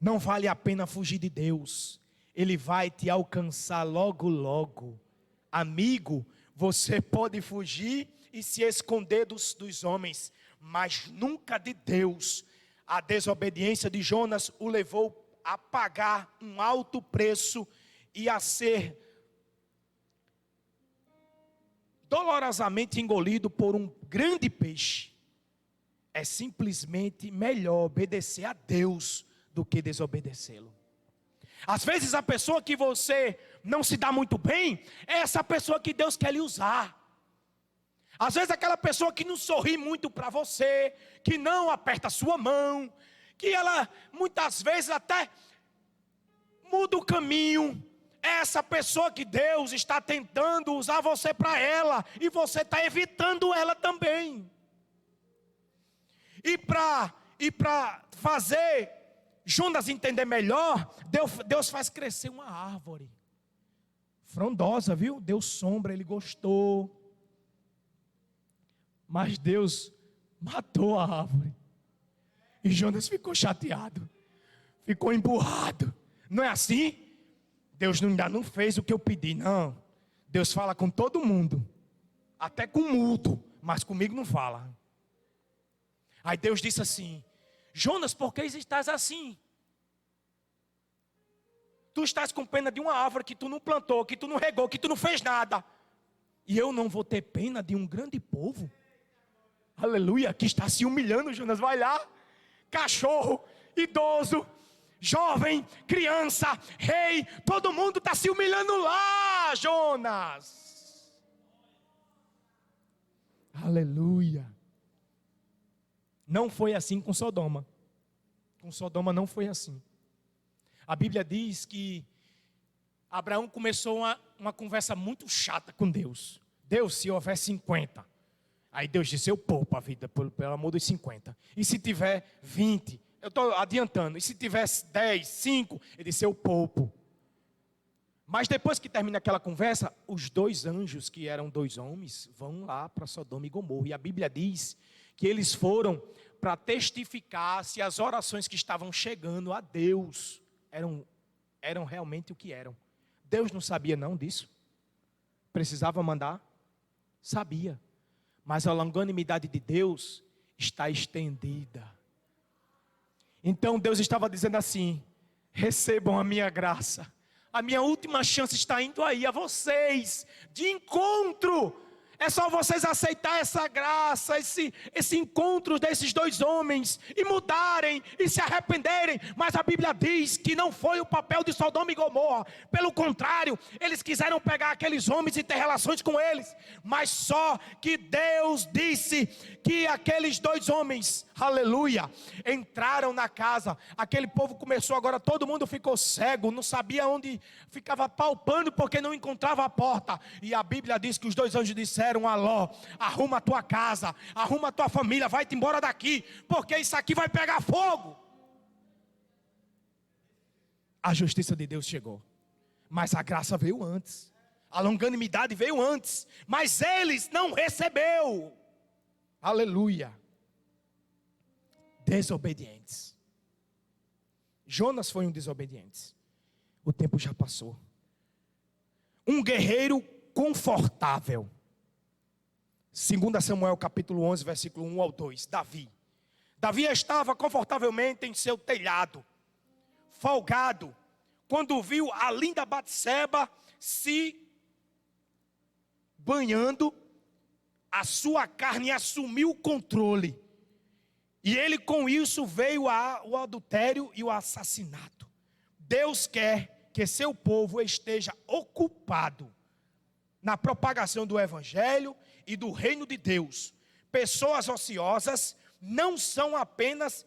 Não vale a pena fugir de Deus. Ele vai te alcançar logo, logo. Amigo, você pode fugir e se esconder dos homens, mas nunca de Deus. A desobediência de Jonas o levou a pagar um alto preço e a ser dolorosamente engolido por um grande peixe. É simplesmente melhor obedecer a Deus do que desobedecê-lo. Às vezes a pessoa que você não se dá muito bem é essa pessoa que Deus quer lhe usar. Às vezes aquela pessoa que não sorri muito para você, que não aperta a sua mão, que ela muitas vezes até muda o caminho. É essa pessoa que Deus está tentando usar você para ela, e você está evitando ela também. E para fazer Jonas entender melhor, Deus faz crescer uma árvore frondosa, viu? Deu sombra, ele gostou. Mas Deus matou a árvore. E Jonas ficou chateado, ficou emburrado. Não é assim? Deus ainda não fez o que eu pedi, não. Deus fala com todo mundo, até com mudo, mas comigo não fala. Aí Deus disse assim: Jonas, por que estás assim? Tu estás com pena de uma árvore que tu não plantou, que tu não regou, que tu não fez nada. E eu não vou ter pena de um grande povo? Aleluia, que está se humilhando, Jonas. Vai lá, cachorro, idoso, jovem, criança, rei, todo mundo está se humilhando lá, Jonas. Aleluia. Não foi assim com Sodoma. Com Sodoma não foi assim. A Bíblia diz que Abraão começou uma conversa muito chata com Deus. Deus, se houver 50. Aí Deus disse, eu poupo a vida, pelo amor dos 50. E se tiver 20? Eu estou adiantando. E se tiver 10, 5? Ele disse, eu poupo. Mas depois que termina aquela conversa, os 2 anjos, que eram 2 homens, vão lá para Sodoma e Gomorra. E a Bíblia diz que eles foram para testificar se as orações que estavam chegando a Deus eram realmente o que eram. Deus não sabia não disso? Precisava mandar? Sabia. Mas a longanimidade de Deus está estendida. Então Deus estava dizendo assim, recebam a minha graça. A minha última chance está indo aí a vocês, de encontro. É só vocês aceitar essa graça, esse encontro desses 2 homens, e mudarem, e se arrependerem. Mas a Bíblia diz que não foi o papel de Sodoma e Gomorra. Pelo contrário, eles quiseram pegar aqueles homens e ter relações com eles. Mas só que Deus disse que aqueles 2 homens, aleluia, entraram na casa. Aquele povo começou agora, todo mundo ficou cego, não sabia onde, ficava palpando porque não encontrava a porta. E a Bíblia diz que os 2 anjos disseram a Ló, arruma a tua casa, arruma a tua família, vai-te embora daqui, porque isso aqui vai pegar fogo. A justiça de Deus chegou, mas a graça veio antes, a longanimidade veio antes, mas eles não recebeu. Aleluia. Desobedientes. Jonas foi um desobediente. O tempo já passou. Um guerreiro confortável. 2 Samuel capítulo 11, versículo 1 ao 2. Davi estava confortavelmente em seu telhado, folgado, quando viu a linda Batseba se banhando. A sua carne assumiu o controle. E ele com isso veio o adultério e o assassinato. Deus quer que seu povo esteja ocupado na propagação do Evangelho e do reino de Deus. Pessoas ociosas não são apenas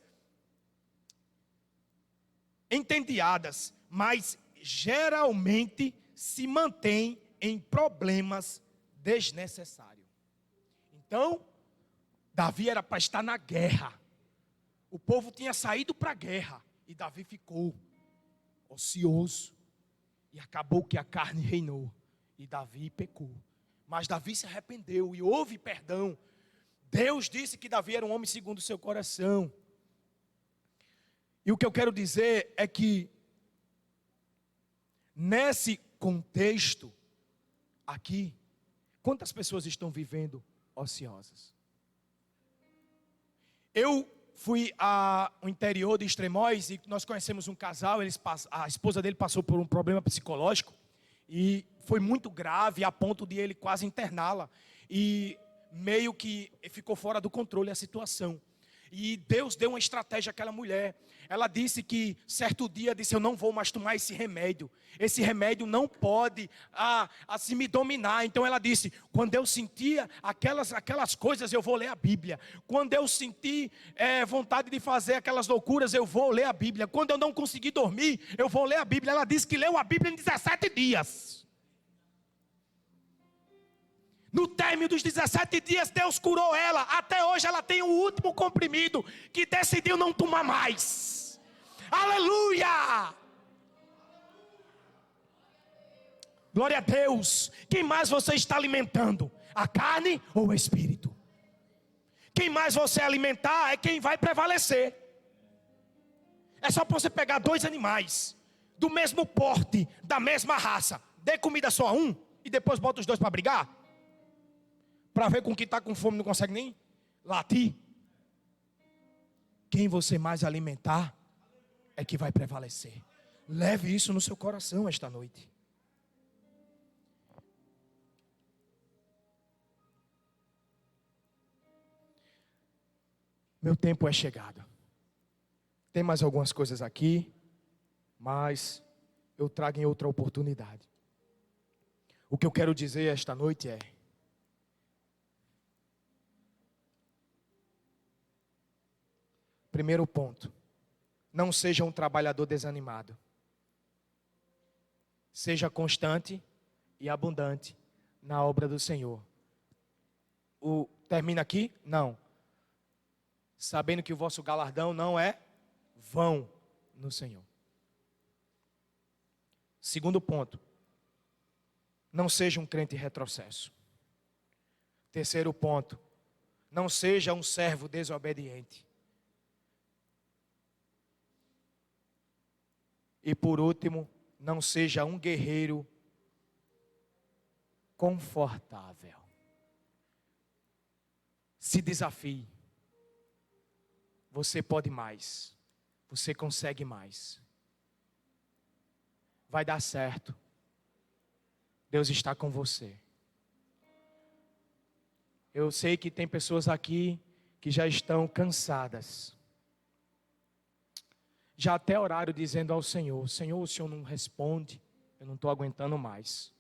entediadas, mas geralmente se mantêm em problemas desnecessários. Então, Davi era para estar na guerra. O povo tinha saído para a guerra e Davi ficou ocioso. E acabou que a carne reinou e Davi pecou. Mas Davi se arrependeu e houve perdão. Deus disse que Davi era um homem segundo o seu coração. E o que eu quero dizer é que nesse contexto aqui, quantas pessoas estão vivendo ociosas? Eu fui ao interior de Extremóis e nós conhecemos um casal. A esposa dele passou por um problema psicológico e foi muito grave a ponto de ele quase interná-la. E meio que ficou fora do controle a situação. E Deus deu uma estratégia àquela mulher. Ela disse que certo dia disse: eu não vou mais tomar esse remédio. Esse remédio não pode assim me dominar. Então ela disse: quando eu sentia aquelas coisas, eu vou ler a Bíblia. Quando eu sentir vontade de fazer aquelas loucuras, eu vou ler a Bíblia. Quando eu não conseguir dormir, eu vou ler a Bíblia. Ela disse que leu a Bíblia em 17 dias. No término dos 17 dias, Deus curou ela. Até hoje ela tem o último comprimido que decidiu não tomar mais. Aleluia! Glória a Deus. Quem mais você está alimentando? A carne ou o espírito? Quem mais você alimentar é quem vai prevalecer. É só você pegar 2 animais do mesmo porte, da mesma raça. Dê comida só a um e depois bota os 2 para brigar. Para ver com quem está com fome não consegue nem latir. Quem você mais alimentar é que vai prevalecer. Leve isso no seu coração esta noite. Meu tempo é chegado. Tem mais algumas coisas aqui, mas eu trago em outra oportunidade. O que eu quero dizer esta noite é: primeiro ponto, não seja um trabalhador desanimado. Seja constante e abundante na obra do Senhor. Termina aqui? Não. Sabendo que o vosso galardão não é vão no Senhor. Segundo ponto. Não seja um crente em retrocesso. Terceiro ponto. Não seja um servo desobediente. E por último, não seja um guerreiro confortável. Se desafie. Você pode mais. Você consegue mais. Vai dar certo. Deus está com você. Eu sei que tem pessoas aqui que já estão cansadas. Já até oraram dizendo ao Senhor: Senhor, o Senhor não responde, eu não estou aguentando mais.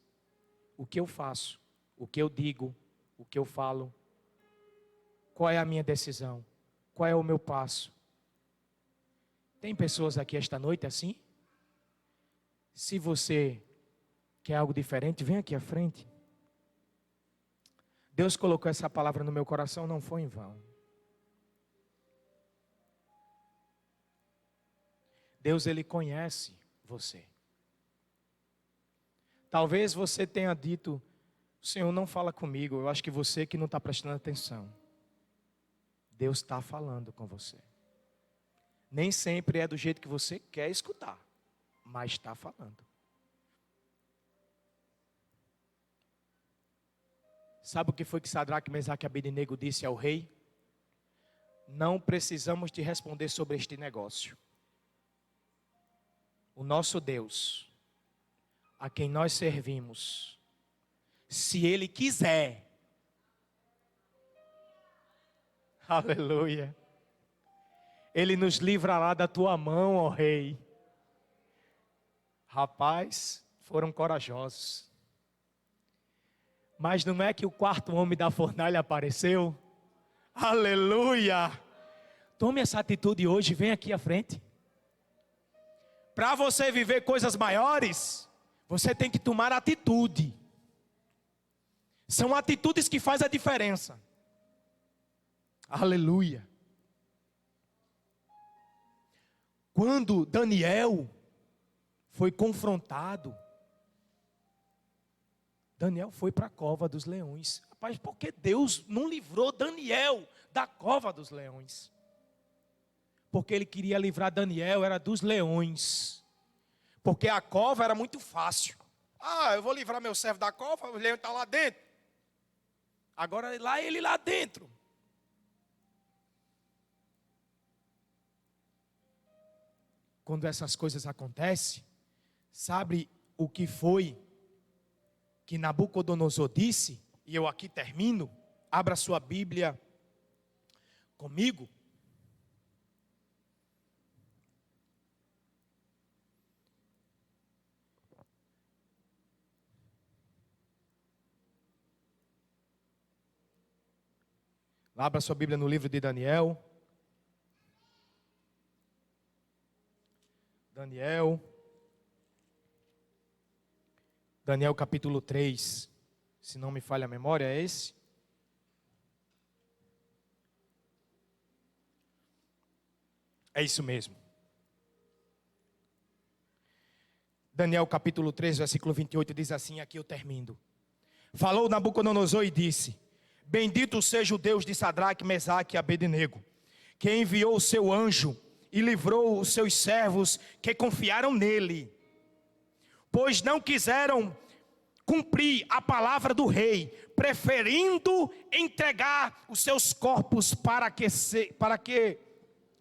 O que eu faço? O que eu digo? O que eu falo? Qual é a minha decisão? Qual é o meu passo? Tem pessoas aqui esta noite assim? Se você quer algo diferente, vem aqui à frente. Deus colocou essa palavra no meu coração, não foi em vão. Deus, Ele conhece você. Talvez você tenha dito: o Senhor não fala comigo. Eu acho que você que não está prestando atenção. Deus está falando com você. Nem sempre é do jeito que você quer escutar, mas está falando. Sabe o que foi que Sadraque, Mesaque e Abednego disse ao rei? Não precisamos te responder sobre este negócio. O nosso Deus, a quem nós servimos, se Ele quiser, aleluia, Ele nos livrará da tua mão, ó rei. Rapaz, foram corajosos. Mas não é que o quarto homem da fornalha apareceu? Aleluia! Tome essa atitude hoje, vem aqui à frente. Para você viver coisas maiores, você tem que tomar atitude. São atitudes que fazem a diferença. Aleluia! Quando Daniel foi confrontado, Daniel foi para a cova dos leões. Rapaz, por que Deus não livrou Daniel da cova dos leões? Porque Ele queria livrar Daniel, era dos leões. Porque a cova era muito fácil. Eu vou livrar meu servo da cova, o leão está lá dentro. Agora ele lá dentro. Quando essas coisas acontecem, sabe o que foi que Nabucodonosor disse? E eu aqui termino. Abra sua Bíblia comigo. Abra sua Bíblia no livro de Daniel. Daniel capítulo 3, se não me falha a memória, é esse? É isso mesmo. Daniel capítulo 3, versículo 28 diz assim, aqui eu termino. Falou Nabucodonosor e disse: Bendito seja o Deus de Sadraque, Mesaque e Abednego, que enviou o seu anjo e livrou os seus servos que confiaram nele. Pois não quiseram cumprir a palavra do rei, preferindo entregar os seus corpos para que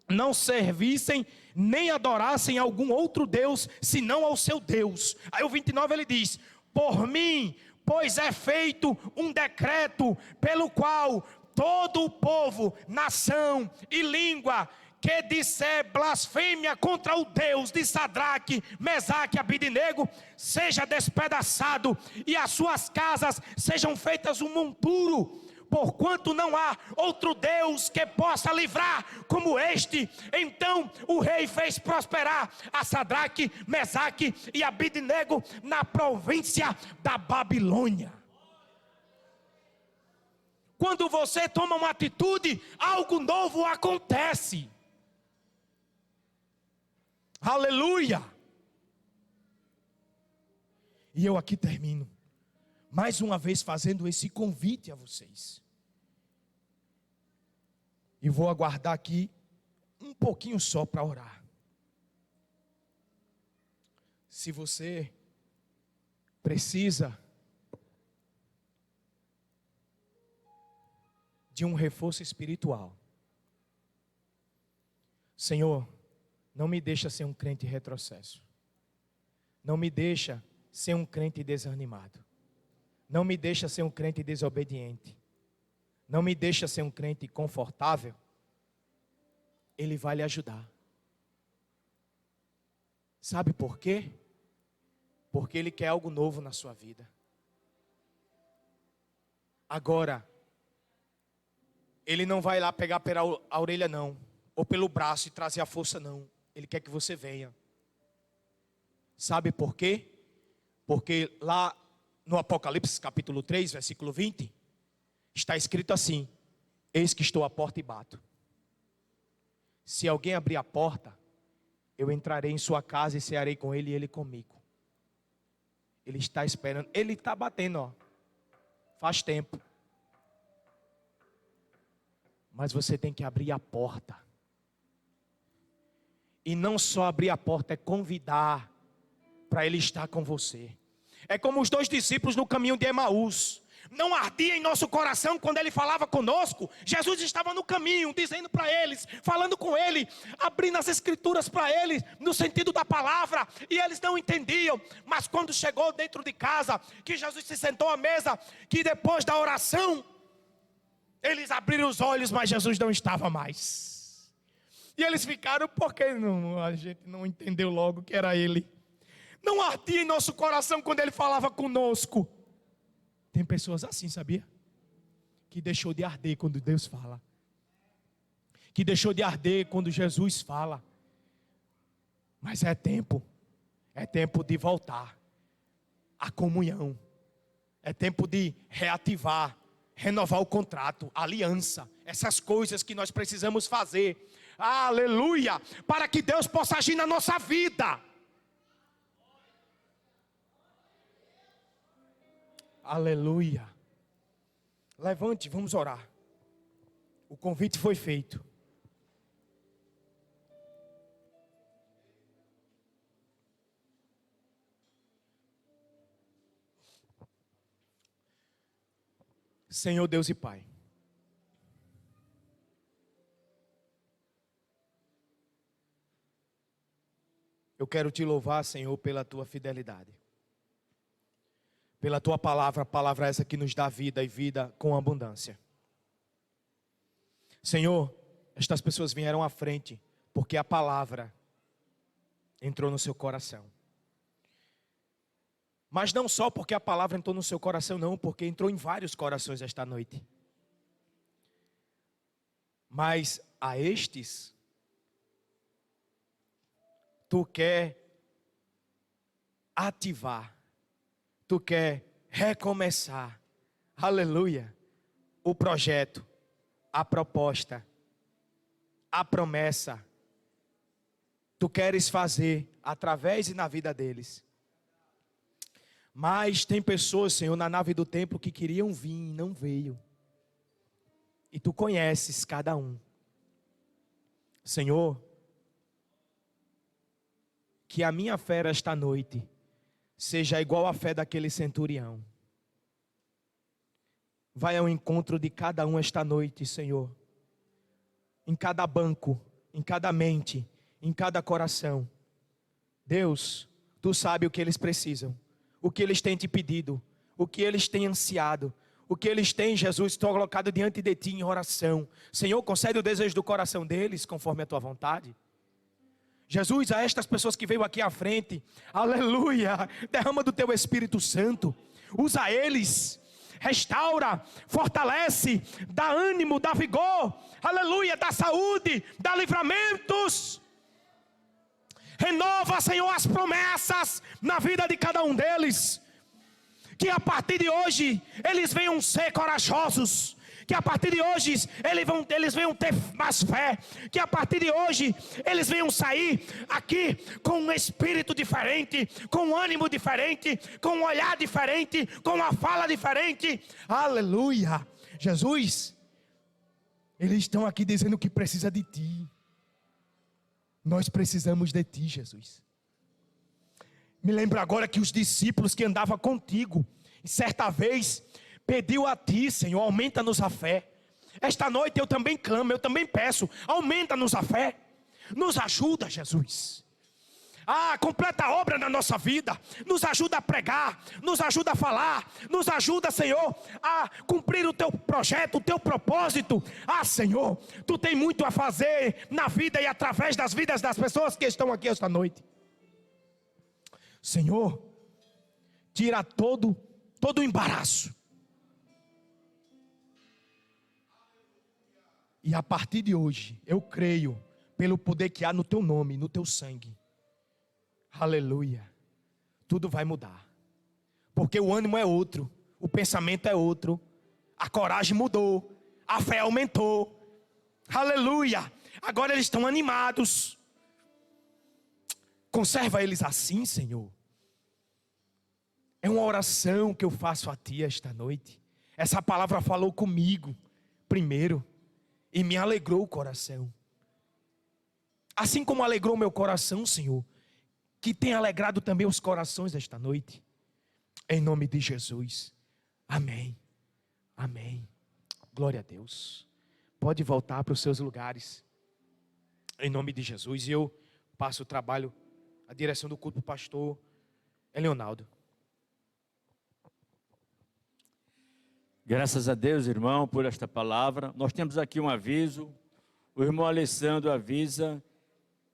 não servissem nem adorassem algum outro Deus, senão ao seu Deus. Aí o 29 ele diz: por mim, pois é feito um decreto pelo qual todo o povo, nação e língua que disser blasfêmia contra o Deus de Sadraque, Mesaque e Abednego, seja despedaçado e as suas casas sejam feitas um monturo, porquanto não há outro Deus que possa livrar como este. Então o rei fez prosperar a Sadraque, Mesaque e Abidnego na província da Babilônia. Quando você toma uma atitude, algo novo acontece. Aleluia! E eu aqui termino, mais uma vez fazendo esse convite a vocês. E vou aguardar aqui um pouquinho só para orar. Se você precisa de um reforço espiritual, Senhor, não me deixa ser um crente retrocesso. Não me deixa ser um crente desanimado. Não me deixa ser um crente desobediente. Não me deixa ser um crente confortável. Ele vai lhe ajudar. Sabe por quê? Porque Ele quer algo novo na sua vida. Agora, Ele não vai lá pegar pela orelha não, ou pelo braço e trazer a força não. Ele quer que você venha. Sabe por quê? Porque lá no Apocalipse capítulo 3, versículo 20, está escrito assim: eis que estou à porta e bato. Se alguém abrir a porta, eu entrarei em sua casa e cearei com ele e ele comigo. Ele está esperando, ele está batendo, ó, faz tempo. Mas você tem que abrir a porta. E não só abrir a porta, é convidar para Ele estar com você. É como os 2 discípulos no caminho de Emaús. Não ardia em nosso coração quando Ele falava conosco. Jesus estava no caminho, dizendo para eles, falando com Ele, abrindo as escrituras para eles, no sentido da palavra, e eles não entendiam. Mas quando chegou dentro de casa, que Jesus se sentou à mesa, que depois da oração, eles abriram os olhos, mas Jesus não estava mais. E eles ficaram, porque não, a gente não entendeu logo que era Ele. Não ardia em nosso coração quando Ele falava conosco. Tem pessoas assim, sabia? Que deixou de arder quando Deus fala. Que deixou de arder quando Jesus fala. Mas é tempo de voltar à comunhão. É tempo de reativar, renovar o contrato, a aliança. Essas coisas que nós precisamos fazer. Aleluia! Para que Deus possa agir na nossa vida. Aleluia! Levante, vamos orar. O convite foi feito. Senhor Deus e Pai, eu quero te louvar, Senhor, pela tua fidelidade, pela tua palavra, a palavra essa que nos dá vida e vida com abundância. Senhor, estas pessoas vieram à frente porque a palavra entrou no seu coração. Mas não só porque a palavra entrou no seu coração, não, porque entrou em vários corações esta noite. Mas a estes, tu quer ativar, tu quer recomeçar, aleluia, o projeto, a proposta, a promessa. Tu queres fazer através e na vida deles. Mas tem pessoas, Senhor, na nave do templo que queriam vir e não veio. E tu conheces cada um. Senhor, que a minha fé esta noite seja igual à fé daquele centurião. Vai ao encontro de cada um esta noite, Senhor. Em cada banco, em cada mente, em cada coração. Deus, tu sabes o que eles precisam. O que eles têm te pedido, o que eles têm ansiado, o que eles têm, Jesus, colocado diante de ti em oração. Senhor, concede o desejo do coração deles, conforme a tua vontade. Jesus, a estas pessoas que veio aqui à frente, aleluia, derrama do teu Espírito Santo, usa eles, restaura, fortalece, dá ânimo, dá vigor, aleluia, dá saúde, dá livramentos. Renova, Senhor, as promessas na vida de cada um deles. Que a partir de hoje eles venham ser corajosos. Que a partir de hoje eles venham ter mais fé. Que a partir de hoje eles venham sair aqui com um espírito diferente, com um ânimo diferente, com um olhar diferente, com uma fala diferente. Aleluia. Jesus, eles estão aqui dizendo que precisa de Ti. Nós precisamos de Ti, Jesus. Me lembro agora que os discípulos que andavam contigo, certa vez, pediu a Ti, Senhor, aumenta-nos a fé. Esta noite eu também clamo, eu também peço, aumenta-nos a fé. Nos ajuda, Jesus. Completa a obra na nossa vida. Nos ajuda a pregar, nos ajuda a falar, nos ajuda, Senhor, a cumprir o Teu projeto, o Teu propósito. Senhor, Tu tem muito a fazer na vida e através das vidas das pessoas que estão aqui esta noite. Senhor, tira todo o embaraço. E a partir de hoje, eu creio, pelo poder que há no Teu nome, no Teu sangue. Aleluia. Tudo vai mudar. Porque o ânimo é outro, o pensamento é outro, a coragem mudou, a fé aumentou. Aleluia. Agora eles estão animados. Conserva eles assim, Senhor. É uma oração que eu faço a Ti esta noite. Essa palavra falou comigo primeiro e me alegrou o coração. Assim como alegrou meu coração, Senhor, que tem alegrado também os corações desta noite. Em nome de Jesus. Amém. Amém. Glória a Deus. Pode voltar para os seus lugares. Em nome de Jesus. E eu passo o trabalho, a direção do culto para o pastor Leonardo. Graças a Deus, irmão, por esta palavra. Nós temos aqui um aviso. O irmão Alessandro avisa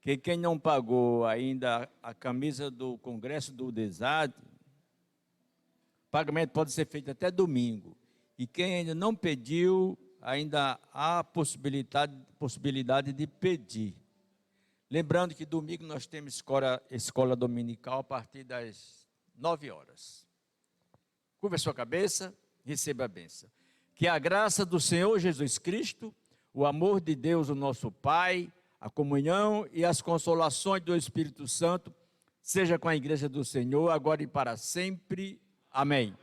que quem não pagou ainda a camisa do Congresso do DESAD, o pagamento pode ser feito até domingo. E quem ainda não pediu, ainda há possibilidade de pedir. Lembrando que domingo nós temos escola dominical a partir das 9 horas. Curva a sua cabeça. Receba a bênção. Que a graça do Senhor Jesus Cristo, o amor de Deus, o nosso Pai, a comunhão e as consolações do Espírito Santo, seja com a igreja do Senhor, agora e para sempre. Amém.